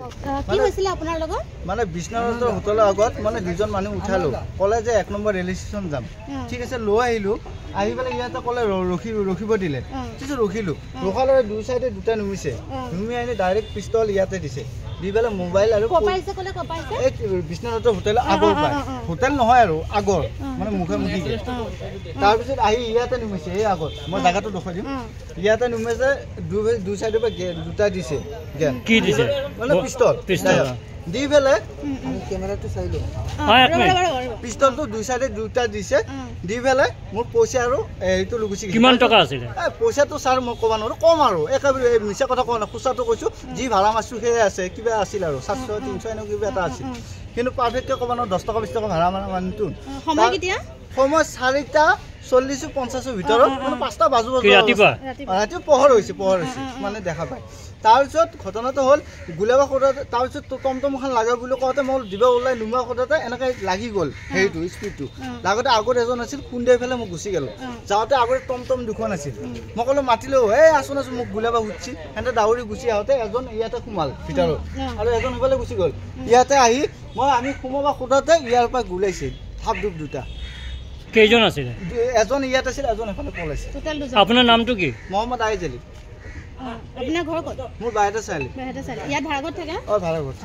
কি হৈছিল আপোনাৰ লগত মানে বিষ্ণুৰাজৰ হোটেলৰ আগত মানে দুজন মানুহ উঠালো কলে যে 1 নম্বৰ ৰেল ষ্টেচন যাম ঠিক আছে লৈ আহিলো আহি পেলাই ইয়াতে কলে ৰখিব দিলে ঠিক ৰখিলো ৰখালৈ দুই সাইডে দুটা নুমিছে নুমি আনি ডাইৰেক্ট পিস্তল ইয়াতে দিছে দি পেলাই মোবাইল আৰু কপাইছে কলে কপাইছে এই বিষ্ণুৰাজৰ হোটেল আগৰ পায় হোটেল নহয় আৰু আগৰ মানে মুখে মুখি তাৰ পিছত আহি ইয়াতে নুমিছে এই আগত মই জায়গাটো দেখাই দিম ইয়াতে নুমিছে দুই সাইডৰ পৰা দুটা দিছে কি দিছে মানে পিস্তল দি পেলাই কেমেৰাটো চাইলো পিস্তলটো দুই সাইডে দুটা দিছে দি পেলাই মোৰ পইচা আৰু এইটো লুকুচি কিমান টকা আছিল পইচাটো ছাৰ মই ক'ব নোৱাৰো কম আৰু একেবাৰে মিছা কথা কোৱা নাই খুচাটো কৈছো যি ভাড়া মাছটো সেয়ে আছে কিবা আছিল আৰু 700 300 এনেকুৱা কিবা এটা আছিল কিন্তু পাৰফেক্টকে ক'ব নোৱাৰো 10 টকা 20 টকা ভাড়া মানুহটো সময় কেতিয়া সময় 4টা 40 50 ভিতৰত মানে 5টা বাজু ৰাতিপুৱা পোহৰ হৈছে মানে দেখা পায় তাৰপিছত ঘটনাটো হ'ল গুলাবা খোদাতে তাৰপিছত টমটমখন লাগে বুলি কওঁতে মই দিব ওলাই নুমা খোদাতে এনেকৈ লাগি গ'ল হেৰিটো স্পীডটো লাগতে আগত এজন আছিল খুন্দাই ফেলে মই গুচি গ'লো যাওঁতে আগতে টমটম দুখন আছিল মই ক'লো মাতিলো এই আছো মোক গুলাবা উঠছি সেনেতে দাউৰি গুচি আহোঁতে এজন ইয়াতে সোমাল ভিতৰত আৰু এজন সেইফালে গুচি গ'ল ইয়াতে আহি আমি সোমাবা খোদাতে ইয়াৰ পৰা গুলাইছে থাপ দুপ দুটা কেইজন আছিল এজন ইয়াত আছিল এজন এফালে পলাইছে আপোনাৰ নামটো কি মোহাম্মদ আইজ আলী আপোনাৰ ঘৰ ক'ত মোৰ বাইৰে চালি ইয়াত ভাড়া ঘৰত থাকে ভাড়া ঘৰত